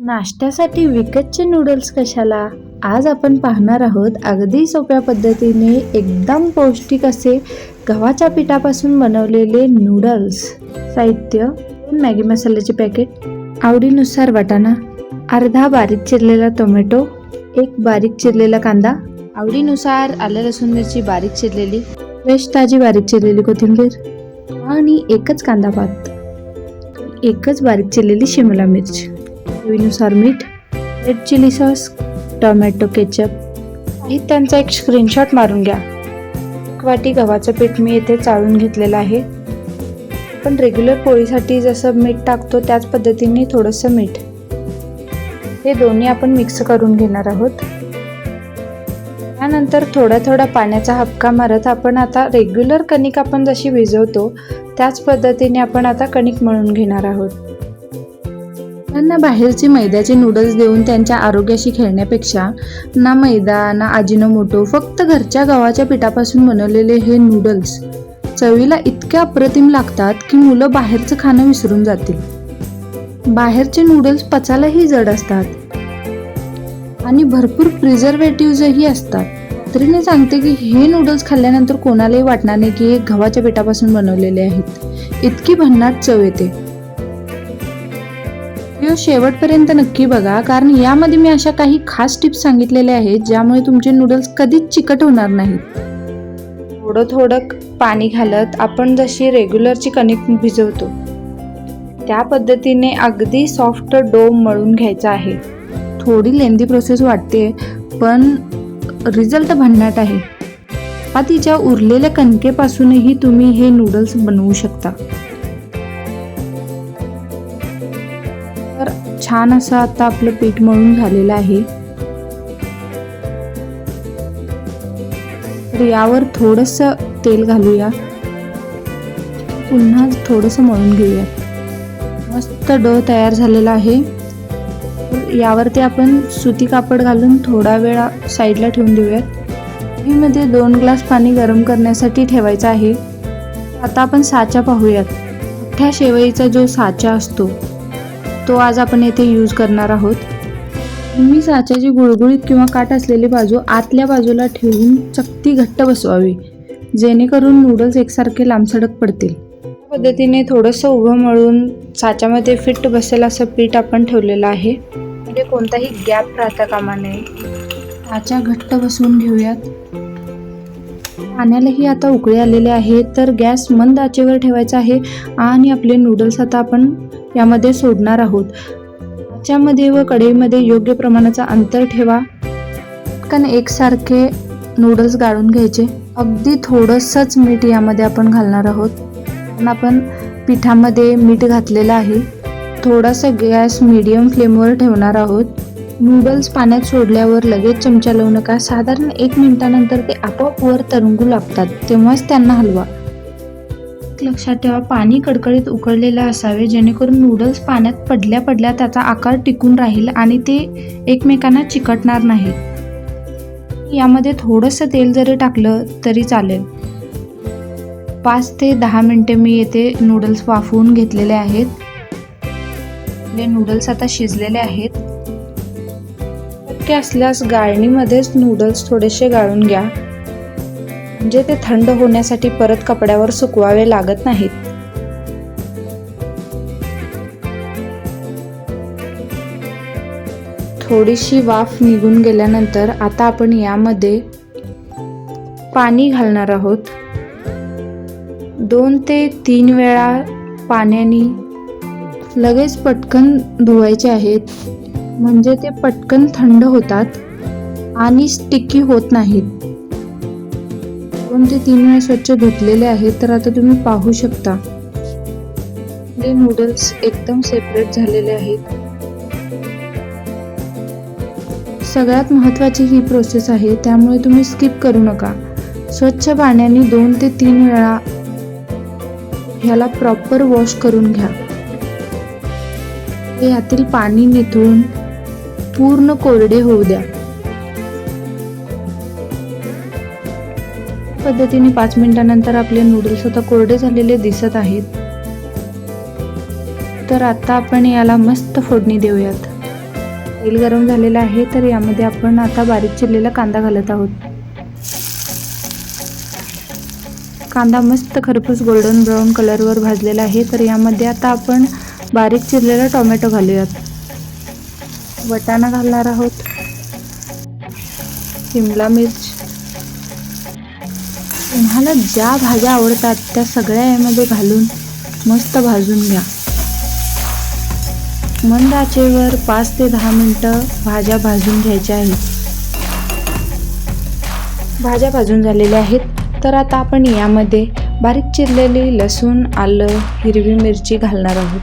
नाश्त्यासाठी विकतचे नूडल्स कशाला? आज आपण पाहणार आहोत अगदी सोप्या पद्धतीने एकदम पौष्टिक असे गव्हाच्या पिठापासून बनवलेले नूडल्स. साहित्य: 2 मॅगी मसाल्याचे पॅकेट, आवडीनुसार वाटाणा, अर्धा बारीक चिरलेला टोमॅटो, 1 बारीक चिरलेला कांदा, आवडीनुसार आलं लसूण मिरची बारीक चिरलेली, फ्रेश ताजी बारीक चिरलेली कोथिंबीर आणि एकच कांदा पात, एकच बारीक चिरलेली शिमला मिरची, चवीनुसार मीठ, red chilli sauce, tomato ketchup. त्यांचा एक स्क्रीनशॉट मारून घ्या. 1 वाटी गव्हाचं पीठ मी येथे चाळून घेतलेलं आहे. पण रेग्युलर पोळीसाठी जसं मीठ टाकतो त्याच पद्धतीने थोडंसं मीठ. हे दोन्ही आपण मिक्स करून घेणार आहोत. त्यानंतर थोडा थोडा पाण्याचा हबका मारत आपण आता रेग्युलर कणिक आपण जशी भिजवतो त्याच पद्धतीने आपण आता कणिक मळून घेणार आहोत. त्यांना बाहेरचे मैद्याचे नूडल्स देऊन त्यांच्या आरोग्याशी खेळण्यापेक्षा ना मैदा ना अजिनोमोटो, फक्त घरच्या गव्हाच्या पिठापासून बनवलेले हे नूडल्स चवीला इतके अप्रतिम लागतात की मुलं बाहेरचं खाणं विसरून जातील. बाहेरचे नूडल्स पचायलाही जड असतात आणि भरपूर प्रिझर्वेटिव्हजही असतात. खात्रीने सांगते की हे नूडल्स खाल्ल्यानंतर कोणालाही वाटणार नाही की हे गव्हाच्या पिठापासून बनवलेले आहेत. इतकी भन्नाट चव येते. व्हिडिओ शेवटपर्यंत नक्की बघा, कारण यामध्ये मी अशा काही खास टिप्स सांगितलेल्या आहेत ज्यामुळे तुमचे नूडल्स कधीच चिकट होणार नाहीत. थोडं थोडं पाणी घालत आपण जशी रेग्युलरची कणिक भिजवतो त्या पद्धतीने अगदी सॉफ्ट डो मळून घ्यायचा आहे. थोडी लेंदी प्रोसेस वाटते पण रिझल्ट भन्नाट आहे. चपातीच्या उरलेल्या कणकेपासूनही तुम्ही हे नूडल्स बनवू शकता. तर छान असं आता आपलं पीठ मळून झालेलं आहे. तर यावर थोडंसं तेल घालूया. पुन्हा थोडंसं मळून घेऊया. मस्त डो तयार झालेला आहे. यावरती आपण सुती कापड घालून थोडा वेळ साईडला ठेवून देऊयात. मध्ये 2 ग्लास पाणी गरम करण्यासाठी ठेवायचं आहे. आता आपण साचा पाहूयात. मोठ्या शेवईचा जो साचा असतो तो आज आपण येथे यूज करणार आहोत. तुम्ही साच्याची गुळगुळीत किंवा काट असलेली बाजू आतल्या बाजूला ठेवून चकती घट्ट बसवावी, जेणेकरून नूडल्स एकसारखे लांबसडक पडतील. या पद्धतीने थोडंसं उभं मळून साच्यामध्ये फिट बसेल असं पीठ आपण ठेवलेलं आहे. म्हणजे कोणताही गॅप राहता कामा नये. साचा घट्ट बसवून घेऊयात. पाण्यालाही आता उकळी आलेले आहे, तर गॅस मंद आचेवर ठेवायचा आहे आणि आपले नूडल्स आता आपण यामध्ये सोडणार आहोत. साच्यामध्ये व कढईमध्ये योग्य प्रमाणाचा अंतर ठेवा. कारण एकसारखे नूडल्स गाळून घ्यायचे. अगदी थोडंसंच मीठ यामध्ये आपण घालणार आहोत. कारण आपण पिठामध्ये मीठ घातलेलं आहे. थोडासा गॅस मीडियम फ्लेमवर ठेवणार आहोत. नूडल्स पाण्यात सोडल्यावर लगेच चमचा लावू नका. साधारण 1 मिनिटानंतर ते आपोआप वर तरंगू लागतात, तेव्हाच त्यांना हलवा. लक्षात ठेवा, पाणी कडकडीत उकळलेलं असावे, जेणेकरून नूडल्स पाण्यात पडल्या पडल्या त्याचा आकार टिकून राहील आणि ते एकमेकांना चिकटणार नाही. यामध्ये थोडंसं तेल जरी टाकलं तरी चालेल. 5 ते 10 मिनिटे मी येथे नूडल्स वाफवून घेतलेले आहेत. आपले नूडल्स आता शिजलेले आहेत. शक्य असल्यास गाळणीमध्येच नूडल्स थोडेसे गाळून घ्या, म्हणजे ते थंड होण्यासाठी परत कपड्यावर सुकवावे लागत नाहीत. थोडीशी वाफ निघून गेल्यानंतर आता आपण यामध्ये पाणी घालणार आहोत. 2 ते 3 वेळा पाण्याने लगेच पटकन धुवायचे आहेत, म्हणजे ते पटकन थंड होतात आणि स्टिकी होत नाहीत. 2 ते 3 वेळा स्वच्छ धुतलेले आहेत. तर आता तुम्ही पाहू शकता हे नूडल्स एकदम सेपरेट झालेले आहेत. सगळ्यात महत्त्वाची ही प्रोसेस आहे, त्यामुळे तुम्ही स्किप करू नका. स्वच्छ पाण्याने 2 ते 3 वेळा ह्याला प्रॉपर वॉश करून घ्या. यातील पाणी निथळून पूर्ण कोरडे होऊ द्या. पद्धतीने 5 मिनिटानंतर आपले नूडल्स आता कोरडे झालेले दिसत आहेत. तर आता आपण याला मस्त फोडणी देऊयात. तेल गरम झालेलं आहे, तर यामध्ये आपण आता बारीक चिरलेला कांदा घालत आहोत. कांदा मस्त खरपूस गोल्डन ब्राऊन कलरवर भाजलेला आहे, तर यामध्ये आता आपण बारीक चिरलेला टोमॅटो घालूयात. वाटाणा घालणार आहोत, शिमला मिर्च. तुम्हाला ज्या भाज्या आवडतात त्या सगळ्या यामध्ये घालून मस्त भाजून घ्या. मंद आचेवर 5 ते 10 मिनिटं भाज्या भाजून घ्यायच्या आहेत. भाज्या भाजून झालेल्या आहेत, तर आता आपण यामध्ये बारीक चिरलेली लसूण, आलं, हिरवी मिरची घालणार आहोत.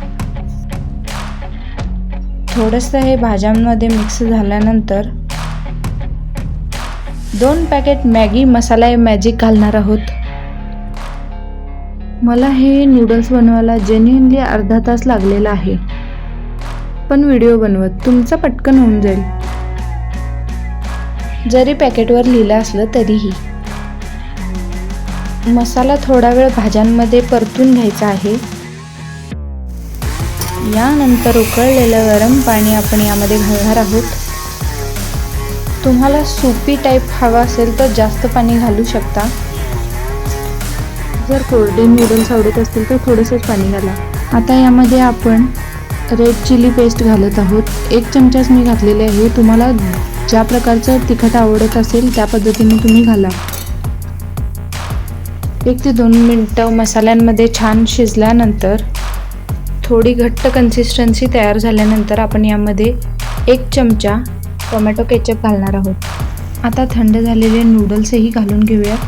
थोडंसं हे भाज्यांमध्ये मिक्स झाल्यानंतर 2 पॅकेट मॅगी मसाला मॅजिक घालणार आहोत. मला हे नूडल्स बनवायला जेन्युइनली अर्धा तास लागलेला आहे, पण व्हिडिओ बनवत तुमचं पटकन होऊन जाईल. जरी पॅकेटवर लिहिलं असलं तरीही. मसाला थोडा वेळ भाज्यांमध्ये परतून घ्यायचा आहे. यानंतर उकळलेलं गरम पाणी आपण यामध्ये घालणार आहोत. तुम्हाला सुपी टाईप हवा असेल तर जास्त पाणी घालू शकता. जर कोरडे नूडल्स आवडत असतील तर थोडंसंच पाणी घाला. आता यामध्ये आपण रेड चिली पेस्ट घालत आहोत. 1 चमचाच मी घातलेले आहे. तुम्हाला ज्या प्रकारचं तिखट आवडत असेल त्या पद्धतीने तुम्ही घाला. 1 ते 2 मिनटं मसाल्यांमध्ये छान शिजल्यानंतर थोडी घट्ट कन्सिस्टन्सी तयार झाल्यानंतर आपण यामध्ये 1 चमचा टोमॅटो केचप घालणार आहोत. आता थंड झालेले नूडल्सही घालून घेऊयात.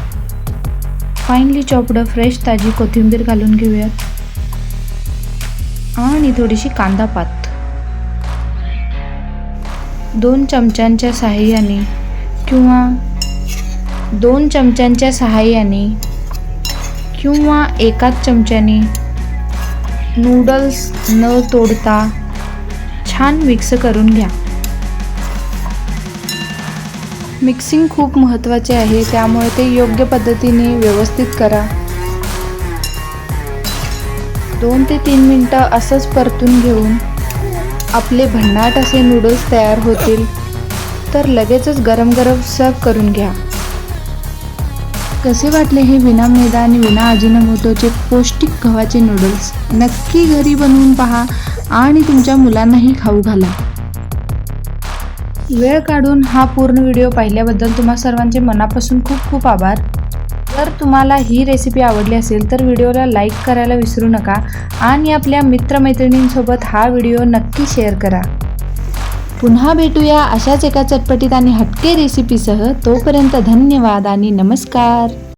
फाईनली चॉप्ड फ्रेश ताजी कोथिंबीर घालून घेऊयात आणि थोडीशी कांदा पात. 2 चमच्यांच्या सहाय्याने किंवा 2 चमच्यांच्या सहाय्याने किंवा 1 चमच्याने नूडल्स न तोडता छान मिक्स करून घ्या. मिक्सिंग खूप महत्त्वाचे आहे, त्यामुळे ते योग्य पद्धतीने व्यवस्थित करा. 2 ते 3 मिनटं असंच परतून घेऊन आपले भन्नाट असे नूडल्स तयार होतील. तर लगेचच गरम गरम सर्व करून घ्या. कसे वाटले हे विना मैदा आणि विना अजिनोमोटोचे पौष्टिक गव्हाचे नूडल्स? नक्की घरी बनवून पहा आणि तुमच्या मुलांनाही खाऊ घाला. वेळ काढून हा पूर्ण व्हिडिओ पाहिल्याबद्दल तुम्हा सर्वांचे मनापासून खूप खूप आभार. जर तुम्हाला ही रेसिपी आवडली असेल तर व्हिडिओला लाईक करायला विसरू नका आणि आपल्या मित्रमैत्रिणींसोबत हा व्हिडिओ नक्की शेअर करा. पुन्हा भेटूया अशाच एका चटपटीत आणि हटके रेसिपीसह. तोपर्यंत धन्यवाद आणि नमस्कार.